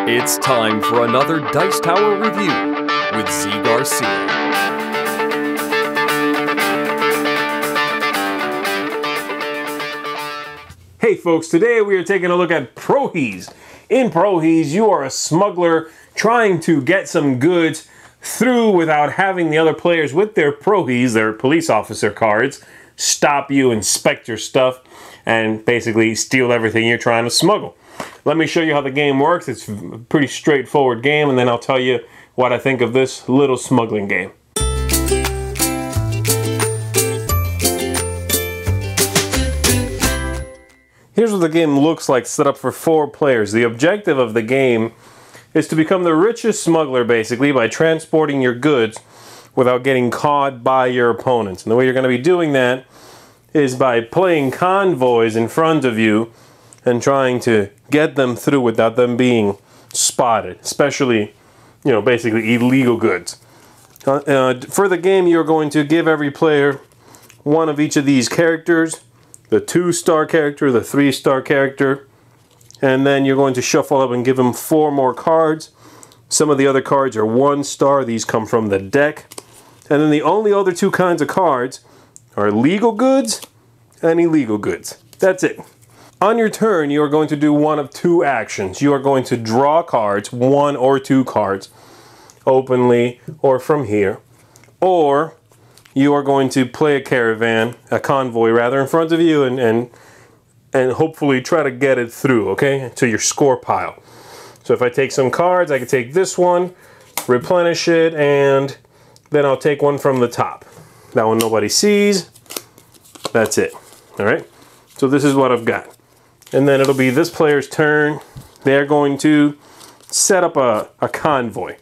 It's time for another Dice Tower review with Zee Garcia. Hey folks, today we are taking a look at Prohis. In Prohis, you are a smuggler trying to get some goods through without having the other players with their Prohis, their police officer cards, stop you, inspect your stuff, and basically steal everything you're trying to smuggle. Let me show you how the game works. It's a pretty straightforward game, and then I'll tell you what I think of this little smuggling game. Here's what the game looks like set up for 4 players. The objective of the game is to become the richest smuggler, basically, by transporting your goods without getting caught by your opponents. And the way you're going to be doing that is by playing convoys in front of you and trying to get them through without them being spotted, especially, basically illegal goods. For the game, you're going to give every player one of each of these characters, the 2-star character, the 3-star character, and then you're going to shuffle up and give them 4 more cards. Some of the other cards are 1-star. These come from the deck. And then the only other 2 kinds of cards are legal goods and illegal goods. That's it. On your turn, you are going to do one of 2 actions. You are going to draw cards, 1 or 2 cards, openly or from here. Or you are going to play a convoy rather, in front of you and hopefully try to get it through, okay, to your score pile. So if I take some cards, I can take this one, replenish it, and then I'll take one from the top. That one nobody sees. That's it. All right? So this is what I've got. And then it'll be this player's turn. They're going to set up a convoy.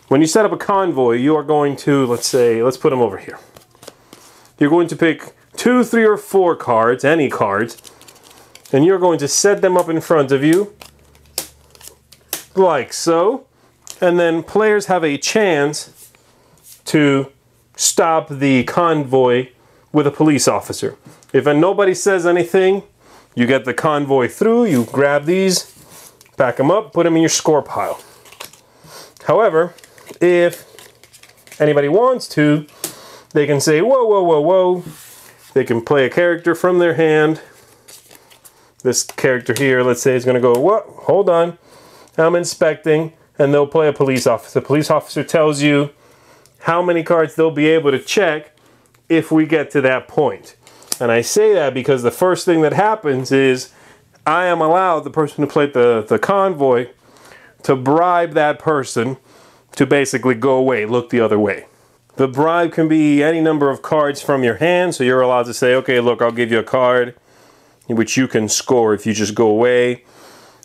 When you set up a convoy, you are going to, let's put them over here. You're going to pick 2, 3, or 4 cards, any cards, and you're going to set them up in front of you, like so. And then players have a chance to stop the convoy with a police officer. If nobody says anything, you get the convoy through, you grab these, pack them up, put them in your score pile. However, if anybody wants to, they can say, whoa, whoa, whoa, whoa. They can play a character from their hand. This character here, let's say, is going to go, what? Hold on. I'm inspecting, and they'll play a police officer. The police officer tells you how many cards they'll be able to check if we get to that point. And I say that because the first thing that happens is I am allowed, the person who played the convoy, to bribe that person to basically go away, look the other way. The bribe can be any number of cards from your hand, so you're allowed to say, okay, look, I'll give you a card, which you can score if you just go away.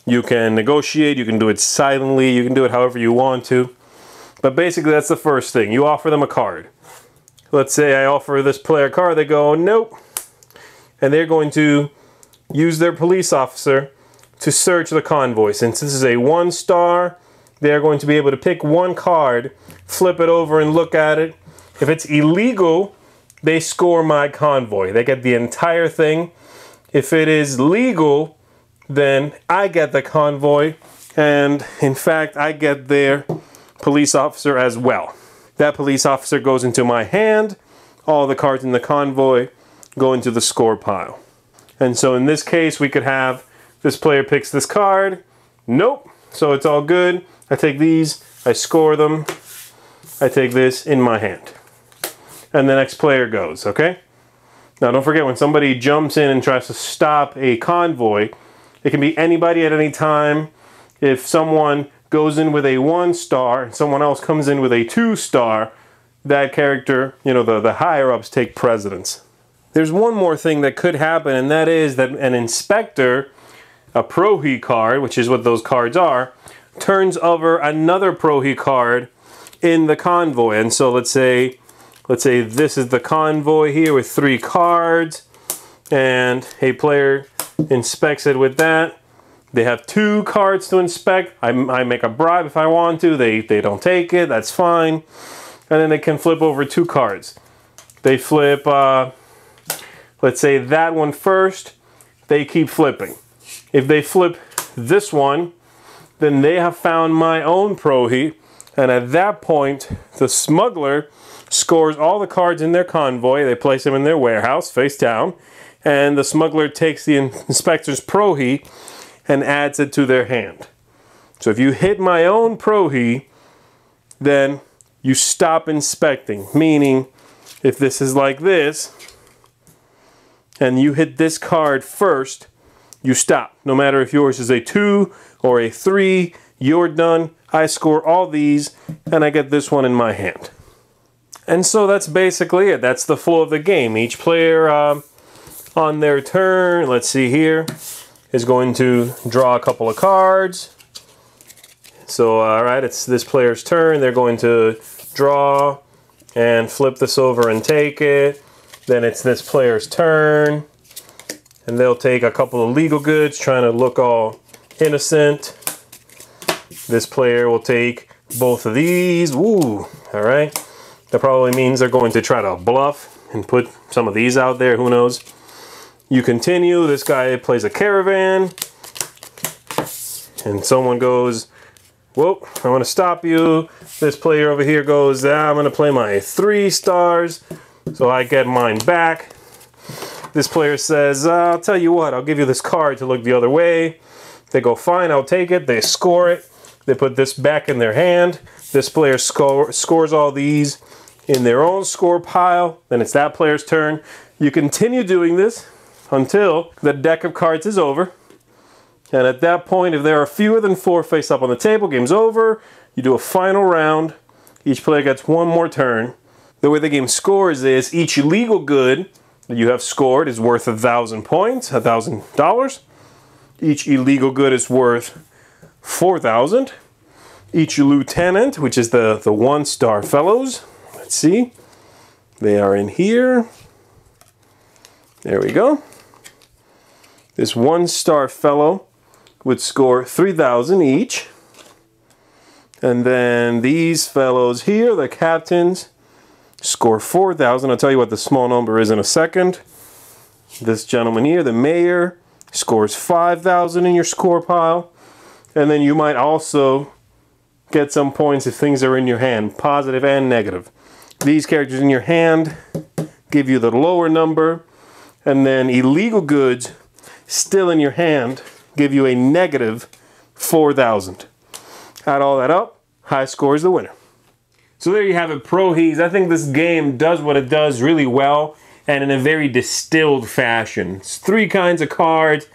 You can negotiate, you can do it silently, you can do it however you want to. But basically, that's the first thing. You offer them a card. Let's say I offer this player a card, they go, nope. And they're going to use their police officer to search the convoy. Since this is a 1-star, they're going to be able to pick 1 card, flip it over and look at it. If it's illegal, they score my convoy. They get the entire thing. If it is legal, then I get the convoy, and in fact, I get their police officer as well. That police officer goes into my hand. All the cards in the convoy go into the score pile. And so in this case, we could have this player picks this card. Nope. So it's all good. I take these, I score them. I take this in my hand. And the next player goes, okay? Now don't forget, when somebody jumps in and tries to stop a convoy, it can be anybody at any time. If someone goes in with a 1-star and someone else comes in with a 2-star, that character, the higher-ups take precedence. There's one more thing that could happen, and that is that an inspector, a Prohi card, which is what those cards are, turns over another Prohi card in the convoy. And so let's say this is the convoy here with 3 cards, and a player inspects it with that. They have 2 cards to inspect. I make a bribe if I want to. They don't take it. That's fine. And then they can flip over 2 cards. They flip, let's say that one first. They keep flipping. If they flip this one, then they have found my own Prohis, and at that point, the smuggler scores all the cards in their convoy. They place them in their warehouse, face down, and the smuggler takes the inspector's Prohis and adds it to their hand. So if you hit my own Prohis, then you stop inspecting, meaning if this is like this, and you hit this card first, you stop. No matter if yours is a 2 or a 3, you're done. I score all these, and I get this one in my hand. And so that's basically it. That's the flow of the game. Each player on their turn, let's see here, is going to draw a couple of cards. So, all right, it's this player's turn. They're going to draw and flip this over and take it. Then it's this player's turn. And they'll take a couple of legal goods, trying to look all innocent. This player will take both of these. Woo, all right. That probably means they're going to try to bluff and put some of these out there, who knows. You continue, this guy plays a caravan. And someone goes, whoa, I want to stop you. This player over here goes, I'm going to play my 3 stars, so I get mine back. This player says, I'll tell you what, I'll give you this card to look the other way. They go, fine, I'll take it. They score it. They put this back in their hand. This player scores all these in their own score pile. Then it's that player's turn. You continue doing this until the deck of cards is over. And at that point, if there are fewer than 4 face up on the table, game's over. You do a final round. Each player gets one more turn. The way the game scores is each illegal good that you have scored is worth 1,000 points, $1,000. Each illegal good is worth 4,000. Each lieutenant, which is the 1-star fellows. Let's see. They are in here. There we go. This 1-star fellow would score 3,000 each. And then these fellows here, the captains, score 4,000. I'll tell you what the small number is in a second. This gentleman here, the mayor, scores 5,000 in your score pile. And then you might also get some points if things are in your hand, positive and negative. These characters in your hand give you the lower number. And then illegal goods still in your hand give you a negative 4,000. Add all that up, high score is the winner. So there you have it, Prohis. I think this game does what it does really well and in a very distilled fashion. It's 3 kinds of cards,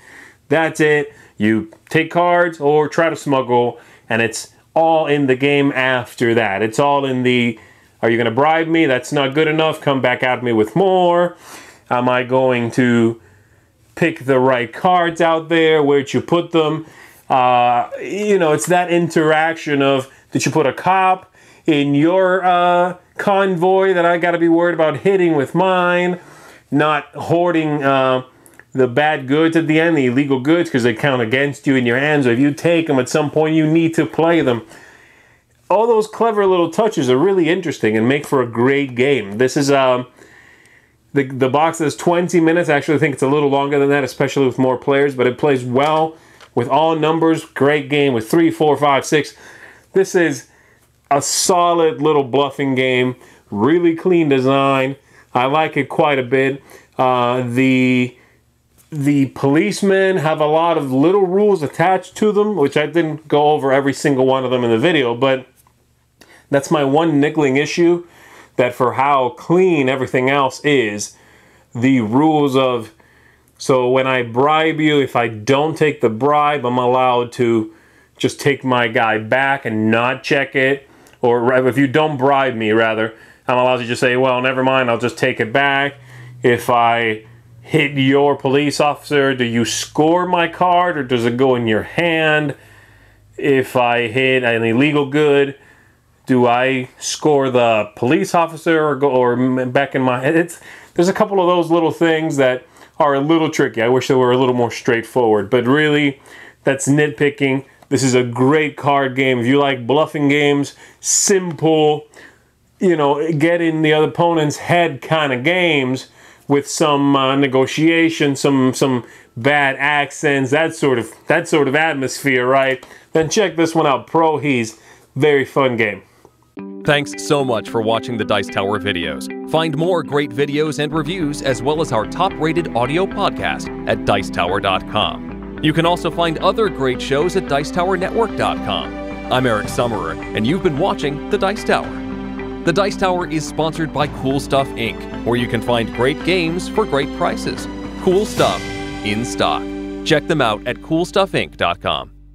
that's it. You take cards or try to smuggle, and it's all in the game after that. It's all in the, are you going to bribe me? That's not good enough. Come back at me with more. Am I going to pick the right cards out there? Where'd you put them? You know, it's that interaction of, did you put a cop in your convoy that I got to be worried about hitting with mine? Not hoarding the bad goods at the end, the illegal goods, because they count against you in your hands. So if you take them at some point, you need to play them. All those clever little touches are really interesting and make for a great game. This is the box is 20 minutes. Actually, I think it's a little longer than that, especially with more players, but it plays well with all numbers. Great game with 3, 4, 5, 6. This is a solid little bluffing game. Really clean design. I like it quite a bit. The policemen have a lot of little rules attached to them, which I didn't go over every single one of them in the video, but that's my one niggling issue, that for how clean everything else is, the rules of, so when I bribe you, if I don't take the bribe, I'm allowed to just take my guy back and not check it. Or if you don't bribe me, rather, I'm allowed to just say, well, never mind, I'll just take it back. If I hit your police officer, do you score my card or does it go in your hand? If I hit an illegal good, do I score the police officer or go back in my head? There's a couple of those little things that are a little tricky. I wish they were a little more straightforward, but really, that's nitpicking. This is a great card game. If you like bluffing games, simple, you know, get in the other opponent's head kind of games with some negotiation, some bad accents, that sort of atmosphere, right? Then check this one out, Prohis. Very fun game. Thanks so much for watching the Dice Tower videos. Find more great videos and reviews, as well as our top-rated audio podcast at Dicetower.com. You can also find other great shows at Dicetowernetwork.com. I'm Eric Summerer, and you've been watching The Dice Tower. The Dice Tower is sponsored by Cool Stuff Inc., where you can find great games for great prices. Cool stuff in stock. Check them out at CoolStuffInc.com.